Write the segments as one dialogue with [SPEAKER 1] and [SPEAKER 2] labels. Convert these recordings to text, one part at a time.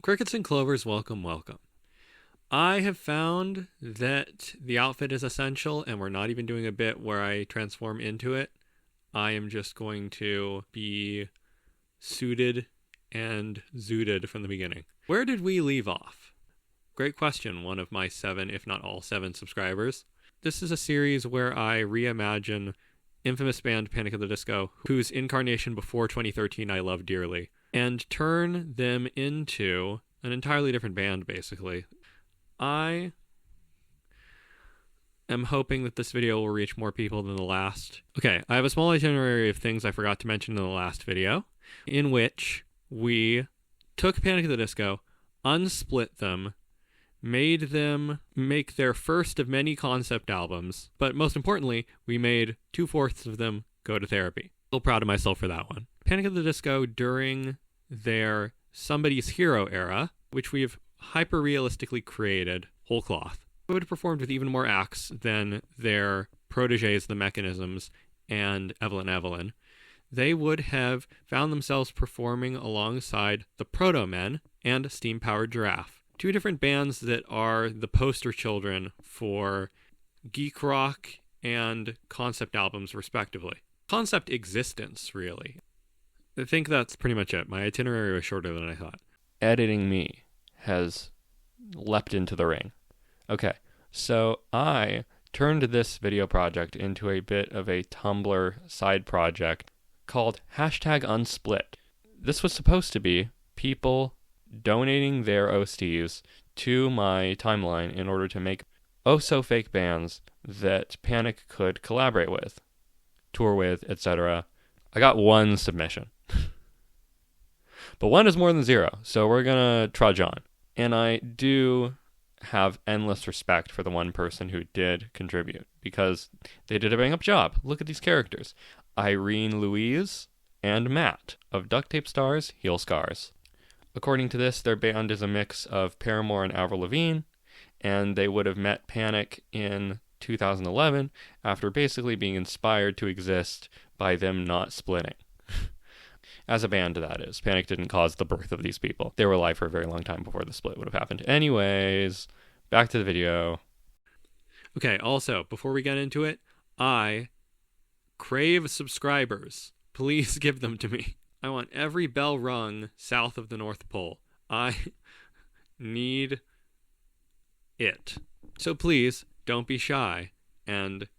[SPEAKER 1] Crickets and clovers, welcome, welcome. I have found that the outfit is essential, and we're not even doing a bit where I transform into it. I am just going to be suited and zooted from the beginning. Where did we leave off? Great question, one of my 7, if not all 7 subscribers. This is a series where I reimagine infamous band Panic at the Disco, whose incarnation before 2013 I love dearly, and turn them into an entirely different band, basically. I am hoping that this video will reach more people than the last. Okay, I have a small itinerary of things I forgot to mention in the last video, in which we took Panic at the Disco, unsplit them, made them make their first of many concept albums, but most importantly, we made 2/4 of them go to therapy. Still proud of myself for that one. Panic at the Disco during their Somebody's Hero era, which we've hyper-realistically created whole cloth. It would have performed with even more acts than their proteges, the Mechanisms, and Evelyn. They would have found themselves performing alongside the Proto-Men and Steam Powered Giraffe, 2 different bands that are the poster children for geek rock and concept albums, respectively. Concept existence, really. I think that's pretty much it. My itinerary was shorter than I thought. Editing me has leapt into the ring. Okay, so I turned this video project into a bit of a Tumblr side project called #Unsplit. This was supposed to be people donating their OSTs to my timeline in order to make oh-so-fake bands that Panic could collaborate with, tour with, etc. I got 1 submission. But 1 is more than 0, so we're gonna trudge on. And I do have endless respect for the 1 person who did contribute, because they did a bang-up job. Look at these characters. Irene Louise and Matt of Duct Tape Stars, Heel Scars. According to this, their band is a mix of Paramore and Avril Lavigne, and they would have met Panic in 2011 after basically being inspired to exist by them not splitting. As a band, that is. Panic didn't cause the birth of these people. They were alive for a very long time before the split would have happened. Anyways, back to the video. Okay, also, before we get into it, I crave subscribers. Please give them to me. I want every bell rung south of the North Pole. I need it. So please, don't be shy, and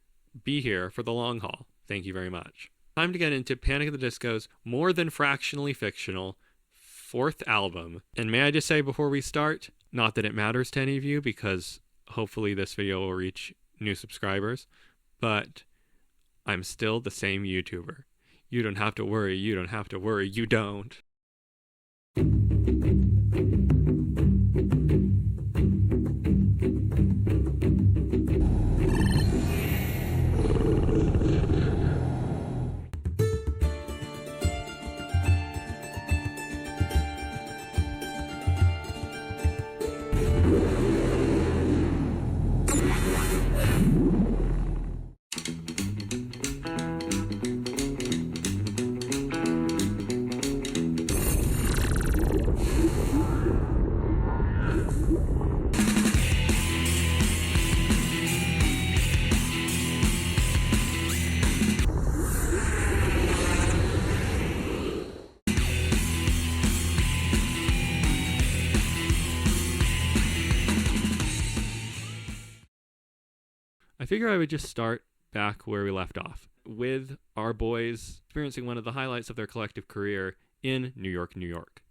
[SPEAKER 1] be here for the long haul. Thank you very much. Time to get into Panic at the Disco's more than fractionally fictional 4th album. And may I just say before we start, not that it matters to any of you, because hopefully this video will reach new subscribers, but I'm still the same YouTuber. You don't have to worry, you don't have to worry, you don't. I figure I would just start back where we left off, with our boys experiencing one of the highlights of their collective career in New York, New York.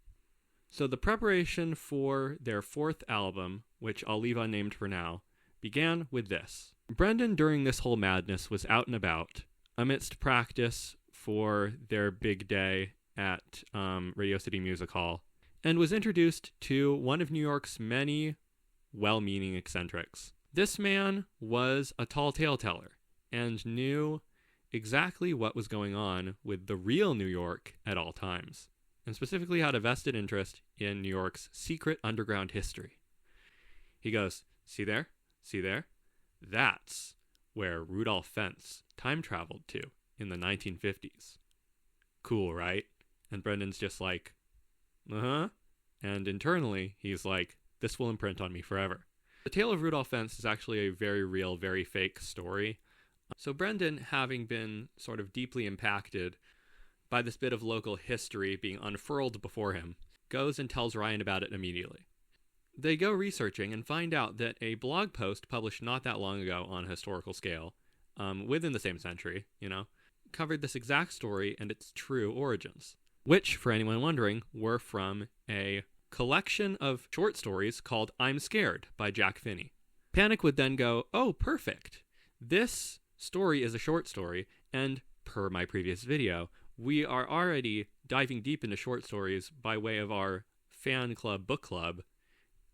[SPEAKER 1] So the preparation for their 4th album, which I'll leave unnamed for now, began with this. Brendan, during this whole madness, was out and about, amidst practice for their big day at Radio City Music Hall, and was introduced to one of New York's many well-meaning eccentrics. This man was a tall tale teller and knew exactly what was going on with the real New York at all times, and specifically had a vested interest in New York's secret underground history. He goes, see there? See there? That's where Rudolph Fentz time traveled to in the 1950s. Cool, right? And Brendan's just like, uh-huh. And internally, he's like, this will imprint on me forever. The Tale of Rudolph Fentz is actually a very real, very fake story. So Brendan, having been sort of deeply impacted by this bit of local history being unfurled before him, goes and tells Ryan about it immediately. They go researching and find out that a blog post published not that long ago on a historical scale, within the same century, covered this exact story and its true origins, which, for anyone wondering, were from a collection of short stories called I'm Scared by Jack Finney. Panic would then go, oh, perfect. This story is a short story, and per my previous video, we are already diving deep into short stories by way of our fan club book club,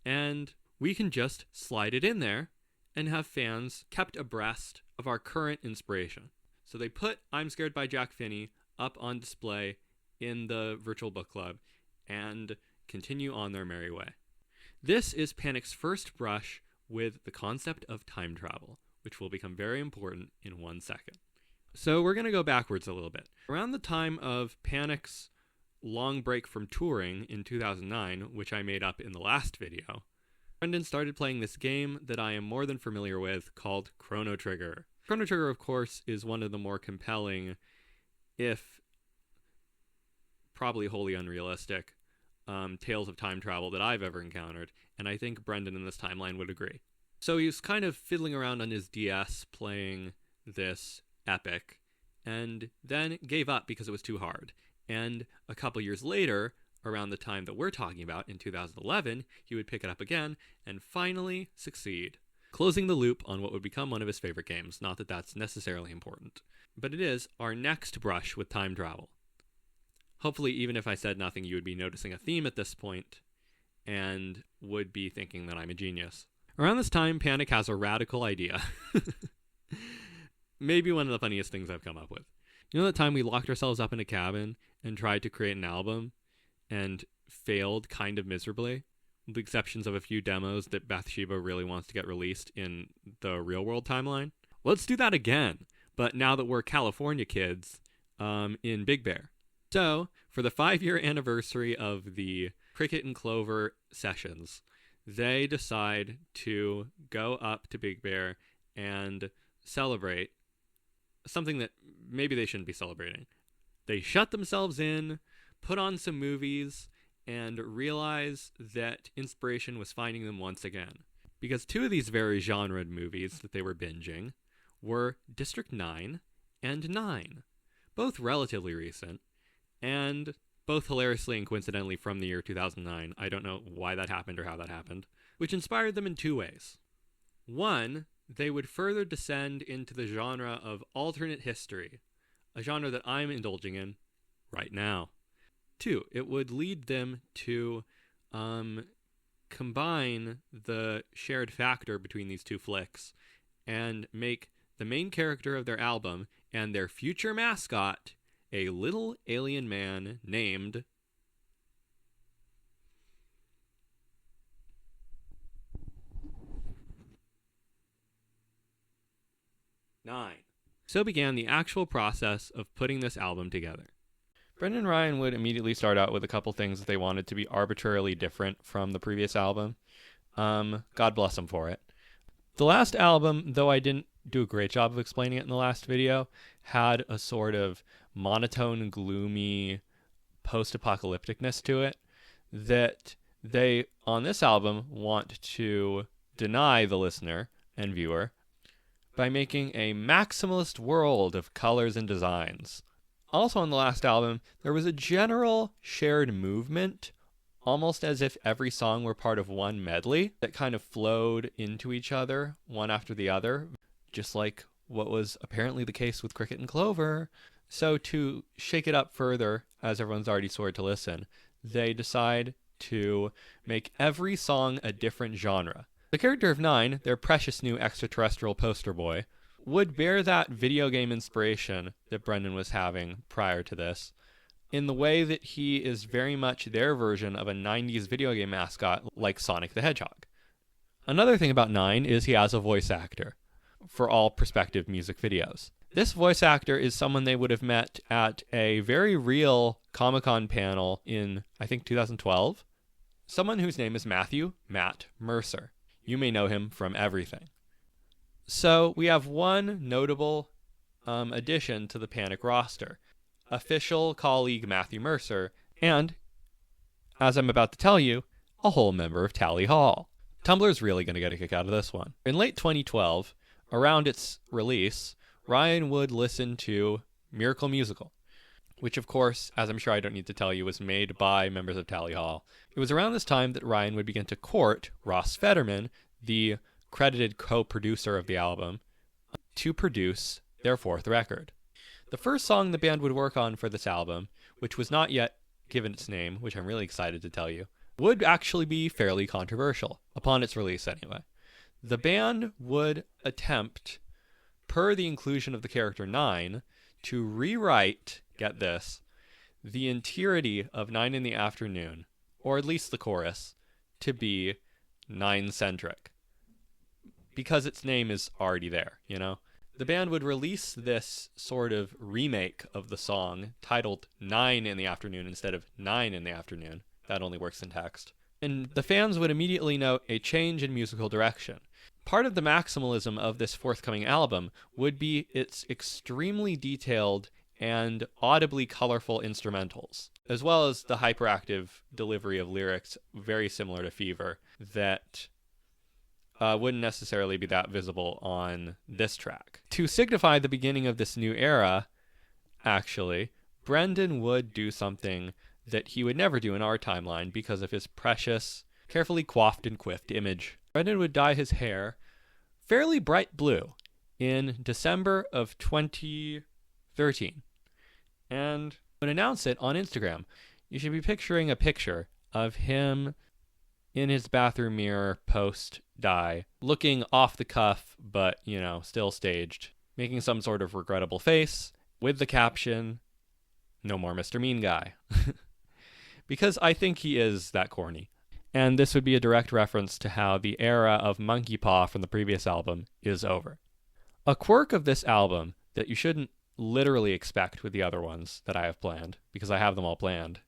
[SPEAKER 1] and we can just slide it in there and have fans kept abreast of our current inspiration. So they put I'm Scared by Jack Finney up on display in the virtual book club and continue on their merry way. This is Panic's first brush with the concept of time travel, which will become very important in 1 second. So we're going to go backwards a little bit. Around the time of Panic's long break from touring in 2009, which I made up in the last video, Brendan started playing this game that I am more than familiar with called Chrono Trigger. Chrono Trigger, of course, is one of the more compelling, if probably wholly unrealistic, tales of time travel that I've ever encountered, and I think Brendan in this timeline would agree. So he was kind of fiddling around on his DS playing this epic, and then gave up because it was too hard. And a couple years later, around the time that we're talking about, in 2011, he would pick it up again and finally succeed, closing the loop on what would become one of his favorite games. Not that that's necessarily important, but it is our next brush with time travel. Hopefully, even if I said nothing, you would be noticing a theme at this point and would be thinking that I'm a genius. Around this time, Panic has a radical idea. Maybe one of the funniest things I've come up with. You know that time we locked ourselves up in a cabin and tried to create an album and failed kind of miserably, with the exceptions of a few demos that Bathsheba really wants to get released in the real world timeline? Let's do that again, but now that we're California kids, in Big Bear. So, for the 5-year anniversary of the Cricket and Clover sessions, they decide to go up to Big Bear and celebrate something that maybe they shouldn't be celebrating. They shut themselves in, put on some movies, and realize that inspiration was finding them once again. Because 2 of these very genre movies that they were binging were District 9 and 9, both relatively recent, and both hilariously and coincidentally from the year 2009. I don't know why that happened or how that happened, which inspired them in 2 ways. One, they would further descend into the genre of alternate history, a genre that I'm indulging in right now. 2, it would lead them to combine the shared factor between these 2 flicks and make the main character of their album and their future mascot a little alien man named Nine. So began the actual process of putting this album together. Brendan and Ryan would immediately start out with a couple things that they wanted to be arbitrarily different from the previous album. God bless them for it. The last album, though I didn't do a great job of explaining it in the last video, had a sort of monotone, gloomy post-apocalypticness to it that they, on this album, want to deny the listener and viewer by making a maximalist world of colors and designs. Also on the last album, there was a general shared movement, almost as if every song were part of one medley that kind of flowed into each other, one after the other, just like what was apparently the case with Cricket and Clover. So to shake it up further, as everyone's already started to listen, they decide to make every song a different genre. The character of 9, their precious new extraterrestrial poster boy, would bear that video game inspiration that Brendan was having prior to this, in the way that he is very much their version of a 90s video game mascot like Sonic the Hedgehog. Another thing about 9 is he has a voice actor for all prospective music videos. This voice actor is someone they would have met at a very real Comic-Con panel in, I think, 2012. someone whose name is Matt Mercer. You may know him from everything. So we have one notable addition to the Panic roster. Official colleague Matthew Mercer, and, as I'm about to tell you, a whole member of Tally Hall. Tumblr's really going to get a kick out of this one. In late 2012, around its release, Ryan would listen to Miracle Musical, which of course, as I'm sure I don't need to tell you, was made by members of Tally Hall. It was around this time that Ryan would begin to court Ross Fetterman, the credited co-producer of the album, to produce their fourth record. The first song the band would work on for this album, which was not yet given its name, which I'm really excited to tell you, would actually be fairly controversial, upon its release anyway. The band would attempt, per the inclusion of the character 9, to rewrite, get this, the entirety of 9 in the Afternoon, or at least the chorus, to be 9-centric. Because its name is already there, you know? The band would release this sort of remake of the song titled 9 in the Afternoon instead of 9 in the Afternoon. That only works in text. And the fans would immediately note a change in musical direction. Part of the maximalism of this forthcoming album would be its extremely detailed and audibly colorful instrumentals, as well as the hyperactive delivery of lyrics very similar to Fever that wouldn't necessarily be that visible on this track. To signify the beginning of this new era, actually, Brendan would do something that he would never do in our timeline because of his precious, carefully coiffed and quiffed image. Brendan would dye his hair fairly bright blue in December of 2013 and would announce it on Instagram. You should be picturing a picture of him in his bathroom mirror post-dye, looking off the cuff, but, you know, still staged, making some sort of regrettable face, with the caption, "No more Mr. Mean Guy." Because I think he is that corny. And this would be a direct reference to how the era of Monkey Paw from the previous album is over. A quirk of this album that you shouldn't literally expect with the other ones that I have planned, because I have them all planned,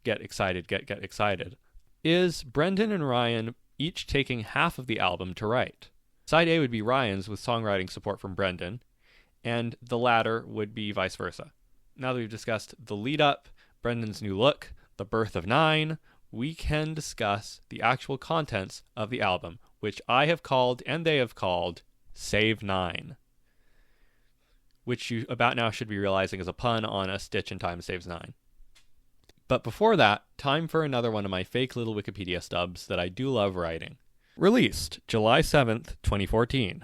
[SPEAKER 1] get excited, get excited, is Brendan and Ryan each taking half of the album to write. Side A would be Ryan's with songwriting support from Brendan, and the latter would be vice versa. Now that we've discussed the lead-up, Brendan's new look, the birth of 9, we can discuss the actual contents of the album, which I have called, and they have called, Save 9. Which you about now should be realizing is a pun on A Stitch in Time Saves 9. But before that, time for another one of my fake little Wikipedia stubs that I do love writing. Released July 7th, 2014.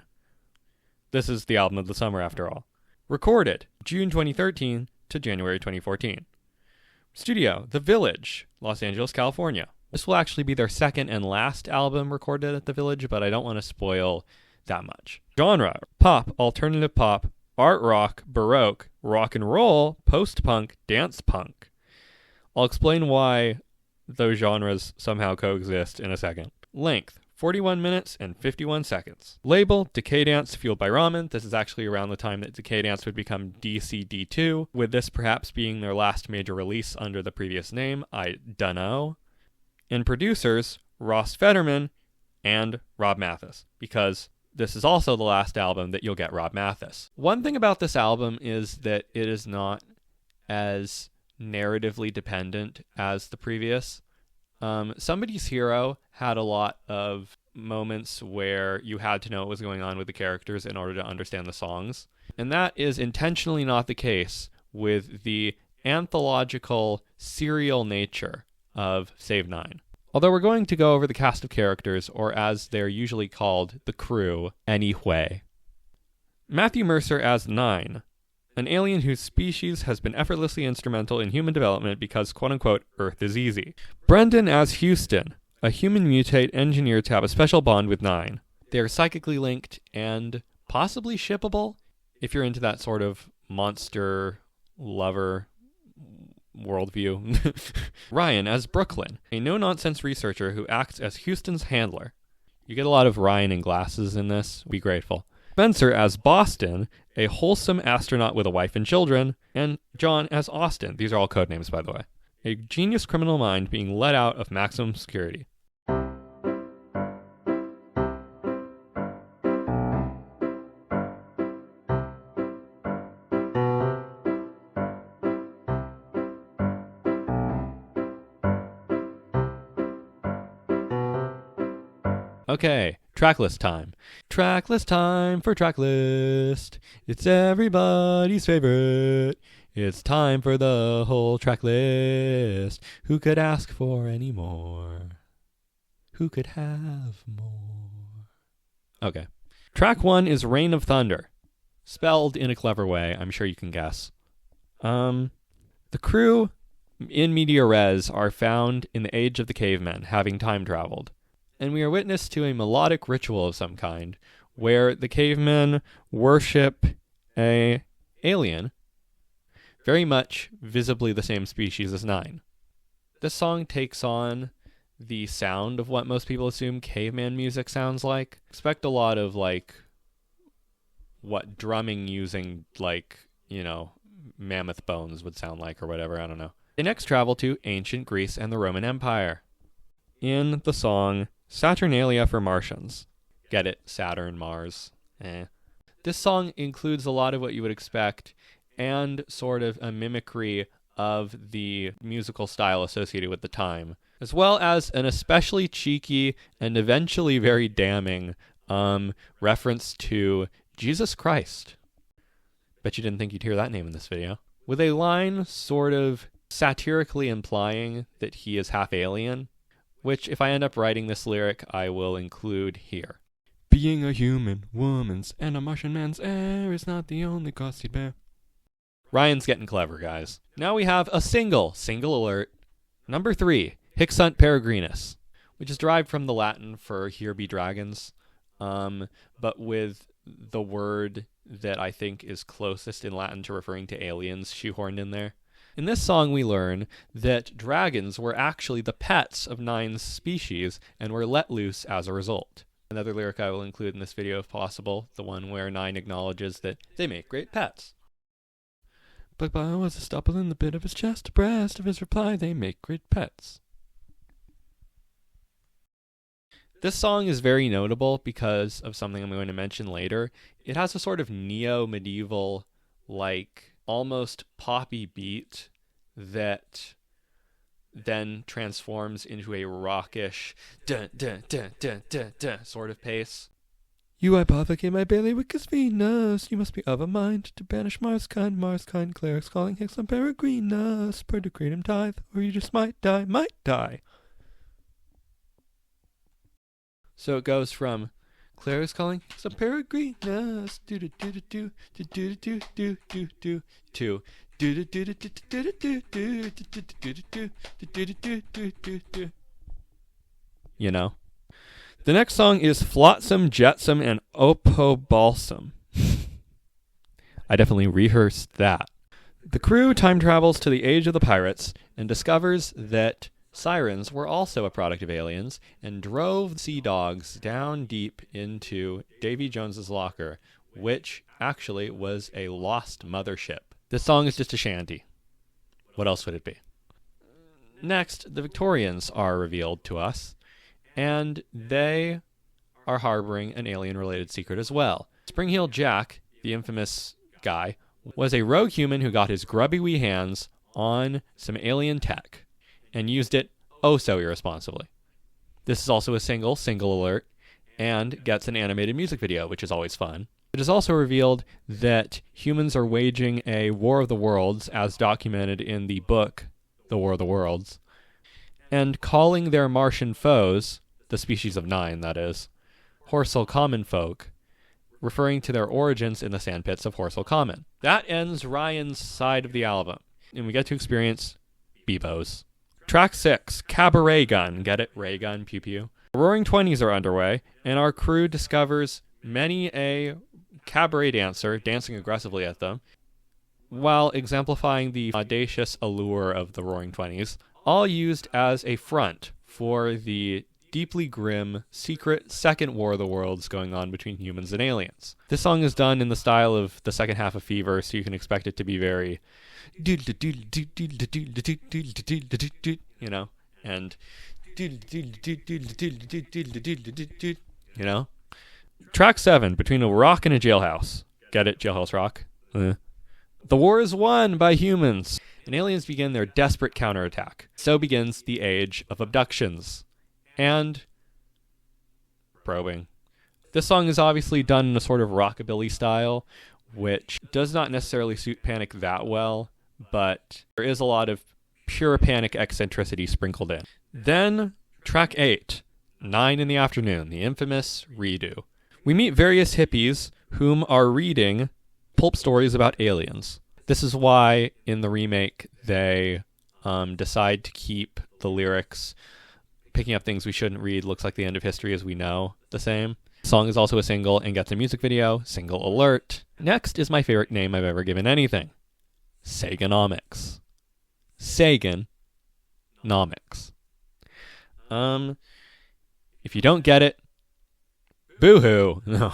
[SPEAKER 1] This is the album of the summer after all. Recorded June 2013 to January 2014. Studio, The Village, Los Angeles, California. This will actually be their second and last album recorded at The Village, but I don't want to spoil that much. Genre, pop, alternative pop, art rock, baroque, rock and roll, post-punk, dance punk. I'll explain why those genres somehow coexist in a second. Length, 41 minutes and 51 seconds. Label, Decay Dance, fueled by ramen. This is actually around the time that Decay Dance would become DCD2, with this perhaps being their last major release under the previous name. I dunno. And producers, Ross Fetterman and Rob Mathis, because this is also the last album that you'll get Rob Mathis. One thing about this album is that it is not as narratively dependent as the previous. Somebody's Hero had a lot of moments where you had to know what was going on with the characters in order to understand the songs. And that is intentionally not the case with the anthological, serial nature of Save 9. Although we're going to go over the cast of characters, or as they're usually called, the crew, anyway. Matthew Mercer as 9. An alien whose species has been effortlessly instrumental in human development because, quote-unquote, Earth is easy. Brendan as Houston, a human mutate engineered to have a special bond with 9. They are psychically linked and possibly shippable, if you're into that sort of monster lover worldview. Ryan as Brooklyn, a no-nonsense researcher who acts as Houston's handler. You get a lot of Ryan in glasses in this. Be grateful. Spencer as Boston, a wholesome astronaut with a wife and children, and John as Austin. These are all code names, by the way. A genius criminal mind being let out of maximum security. Okay, tracklist time. Tracklist time for tracklist. It's everybody's favorite. It's time for the whole tracklist. Who could ask for any more? Who could have more? Okay. Track 1 is Reign of Thunder. Spelled in a clever way, I'm sure you can guess. The crew in media res are found in the age of the cavemen, having time traveled. And we are witness to a melodic ritual of some kind, where the cavemen worship a alien, very much visibly the same species as 9. This song takes on the sound of what most people assume caveman music sounds like. Expect a lot of, like, what drumming using, like, mammoth bones would sound like or whatever, I don't know. They next travel to ancient Greece and the Roman Empire. In the song Saturnalia for Martians. Get it? Saturn, Mars. This song includes a lot of what you would expect and sort of a mimicry of the musical style associated with the time, as well as an especially cheeky and eventually very damning reference to Jesus Christ. Bet you didn't think you'd hear that name in this video. With a line sort of satirically implying that he is half alien, which, if I end up writing this lyric, I will include here. Being a human woman's and a Martian man's heir is not the only cost he'd bear. Ryan's getting clever, guys. Now we have a single alert. Number 3, Hixunt peregrinus, which is derived from the Latin for here be dragons, but with the word that I think is closest in Latin to referring to aliens shoehorned in there. In this song, we learn that dragons were actually the pets of 9's species and were let loose as a result. Another lyric I will include in this video if possible, the one where 9 acknowledges that they make great pets. Black Bio was a stopple in the bit of his chest, abreast of his reply, they make great pets. This song is very notable because of something I'm going to mention later. It has a sort of neo-medieval, like, almost poppy beat that then transforms into a rockish dun dun dun dun dun dun sort of pace. You hypothecate my bailiwick is Venus. You must be of a mind to banish Mars kind clerics calling Hixunt peregrinus. Per decretum tithe, or you just might die. So it goes from Claire's calling some peregrinus do do do do do do do do do do to do do do do do do do do do. You know. The next song is Flotsam, Jetsam, and Opobalsam. I definitely rehearsed that. The crew time travels to the age of the pirates and discovers that sirens were also a product of aliens and drove sea dogs down deep into Davy Jones's locker, which actually was a lost mothership. This song is just a shanty. What else would it be? Next, the Victorians are revealed to us, and they are harboring an alien-related secret as well. Spring-Heeled Jack, the infamous guy, was a rogue human who got his grubby wee hands on some alien tech and used it oh so irresponsibly. This is also a single alert, and gets an animated music video, which is always fun. It is also revealed that humans are waging a War of the Worlds, as documented in the book, The War of the Worlds, and calling their Martian foes, the species of 9, that is, Horsel Common folk, referring to their origins in the sandpits of Horsel Common. That ends Ryan's side of the album, and we get to experience Bebos. Track 6, Cabaret Gun. Get it? Ray gun, pew pew. Roaring Twenties are underway, and our crew discovers many a cabaret dancer dancing aggressively at them, while exemplifying the audacious allure of the Roaring Twenties, all used as a front for the deeply grim, secret second war of the worlds going on between humans and aliens. This song is done in the style of the second half of Fever, so you can expect it to be very, you know, and you know. Track 7, Between a Rock and a Jailhouse. Get it, Jailhouse Rock? The war is won by humans, and aliens begin their desperate counterattack. So begins the age of abductions and probing. This song is obviously done in a sort of rockabilly style, which does not necessarily suit Panic that well, but there is a lot of pure Panic eccentricity sprinkled in. Then, track 8, 9 in the Afternoon, the infamous redo. We meet various hippies whom are reading pulp stories about aliens. This is why in the remake they decide to keep the lyrics, picking up things we shouldn't read, looks like the end of history as we know, the same. The song is also a single and gets a music video, single alert. Next is my favorite name I've ever given anything. Saganomics. Saganomics. If you don't get it, boo-hoo. No.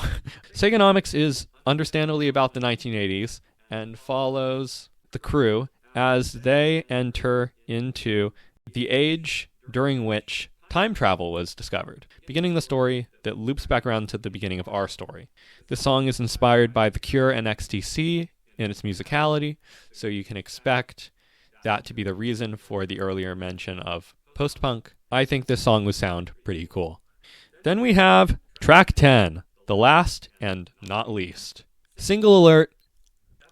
[SPEAKER 1] Saganomics is understandably about the 1980s and follows the crew as they enter into the age during which time travel was discovered, beginning the story that loops back around to the beginning of our story. This song is inspired by The Cure and XTC in its musicality, so you can expect that to be the reason for the earlier mention of post-punk. I think this song would sound pretty cool. Then we have track 10, the last and not least. Single alert,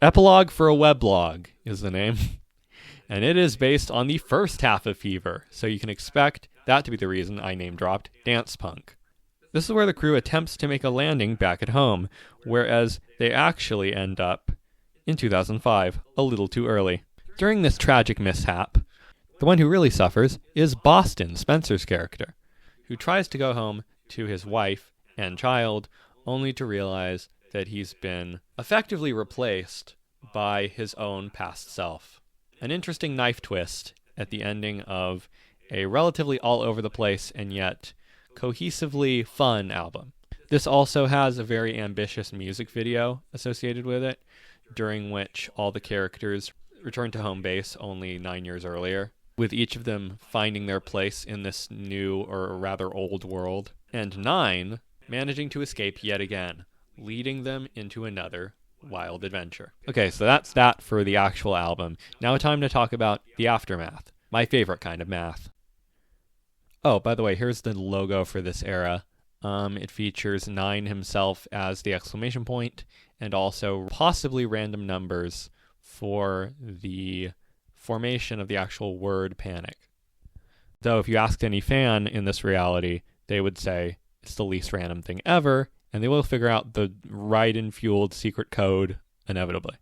[SPEAKER 1] Epilogue for a Weblog is the name. And it is based on the first half of Fever, so you can expect that to be the reason I name-dropped Dance Punk. This is where the crew attempts to make a landing back at home, whereas they actually end up in 2005, a little too early. During this tragic mishap, the one who really suffers is Boston, Spencer's character, who tries to go home to his wife and child, only to realize that he's been effectively replaced by his own past self. An interesting knife twist at the ending of a relatively all-over-the-place and yet cohesively fun album. This also has a very ambitious music video associated with it, during which all the characters return to home base only 9 years earlier, with each of them finding their place in this new or rather old world, and 9 managing to escape yet again, leading them into another wild adventure. Okay, so that's that for the actual album. Now time to talk about the aftermath, my favorite kind of math. Oh, by the way, here's the logo for this era. It features 9 himself as the exclamation point, and also possibly random numbers for the formation of the actual word panic. Though if you asked any fan in this reality, they would say it's the least random thing ever, and they will figure out the Raiden-fueled secret code inevitably.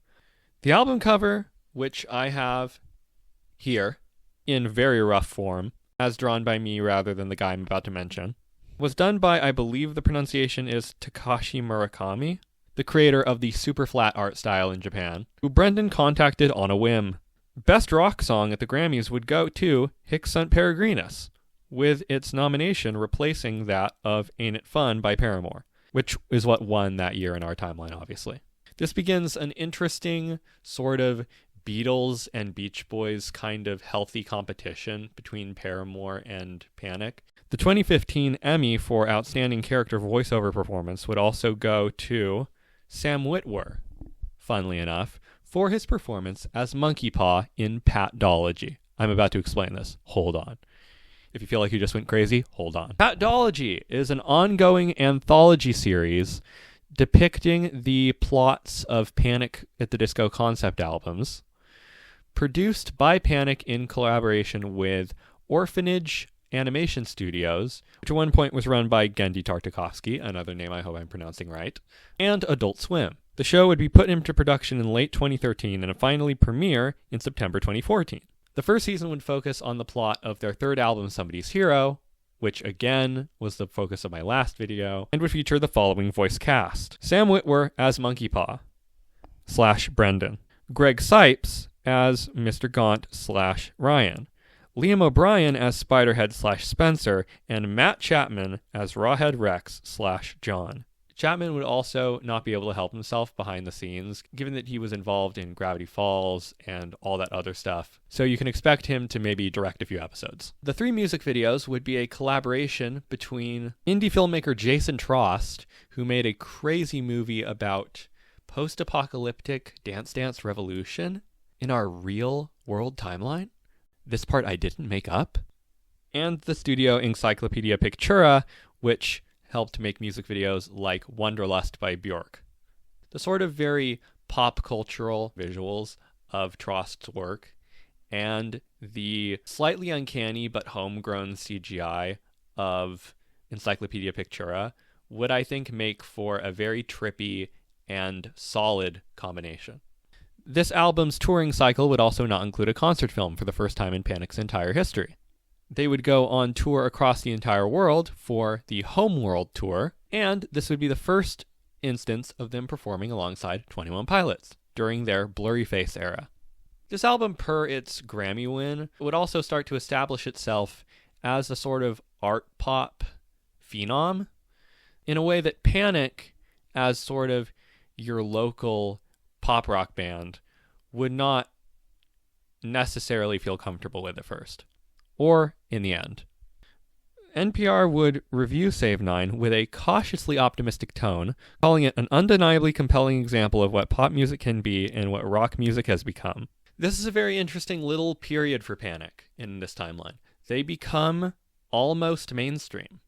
[SPEAKER 1] The album cover, which I have here in very rough form, as drawn by me rather than the guy I'm about to mention, was done by, I believe the pronunciation is Takashi Murakami, the creator of the super flat art style in Japan, who Brendan contacted on a whim. Best rock song at the Grammys would go to Hic Sunt Peregrinus, with its nomination replacing that of Ain't It Fun by Paramore, which is what won that year in our timeline, obviously. This begins an interesting sort of Beatles and Beach Boys kind of healthy competition between Paramore and Panic. The 2015 Emmy for Outstanding Character Voiceover Performance would also go to Sam Witwer, funnily enough, for his performance as Monkey Paw in Patdology. I'm about to explain this. Hold on. If you feel like you just went crazy, hold on. Patdology is an ongoing anthology series depicting the plots of Panic at the Disco concept albums, produced by Panic in collaboration with Orphanage Animation Studios, which at one point was run by Gendy Tartakovsky, another name I hope I'm pronouncing right, and Adult Swim. The show would be put into production in late 2013 and finally premiere in September 2014. The first season would focus on the plot of their third album, Somebody's Hero, which again was the focus of my last video, and would feature the following voice cast. Sam Witwer as Monkey Paw / Brendan. Greg Sipes as Mr. Gaunt / Ryan. Liam O'Brien as Spiderhead/Spencer, and Matt Chapman as Rawhead Rex/John. Chapman would also not be able to help himself behind the scenes, given that he was involved in Gravity Falls and all that other stuff. So you can expect him to maybe direct a few episodes. The 3 music videos would be a collaboration between indie filmmaker Jason Trost, who made a crazy movie about post-apocalyptic Dance Dance Revolution in our real world timeline. This part I didn't make up. And the studio Encyclopedia Pictura, which helped make music videos like Wonderlust by Björk. The sort of very pop cultural visuals of Trost's work and the slightly uncanny but homegrown CGI of Encyclopedia Pictura would, I think, make for a very trippy and solid combination. This album's touring cycle would also not include a concert film for the first time in Panic's entire history. They would go on tour across the entire world for the Homeworld Tour, and this would be the first instance of them performing alongside 21 Pilots during their Blurry Face era. This album, per its Grammy win, would also start to establish itself as a sort of art pop phenom, in a way that Panic, as sort of your local pop rock band, would not necessarily feel comfortable with at first. Or in the end. NPR would review Save 9 with a cautiously optimistic tone, calling it an undeniably compelling example of what pop music can be and what rock music has become. This is a very interesting little period for Panic in this timeline. They become almost mainstream.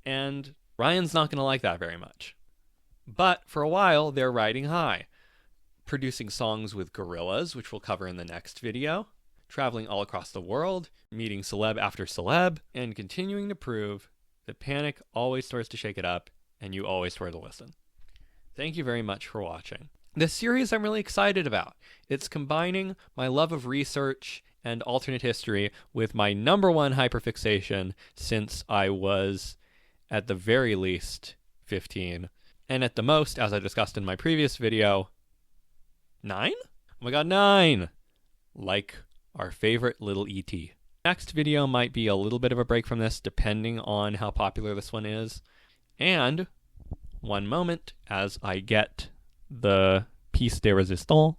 [SPEAKER 1] And Ryan's not going to like that very much. But for a while, they're riding high, producing songs with Gorillaz, which we'll cover in the next video, traveling all across the world, meeting celeb after celeb, and continuing to prove that Panic always starts to shake it up, and you always swear to listen. Thank you very much for watching. This series I'm really excited about. It's combining my love of research and alternate history with my number one hyperfixation since I was, at the very least, 15. And at the most, as I discussed in my previous video, 9? Oh my god, 9! Like our favorite little E.T. Next video might be a little bit of a break from this, depending on how popular this one is. And one moment as I get the piece de resistance.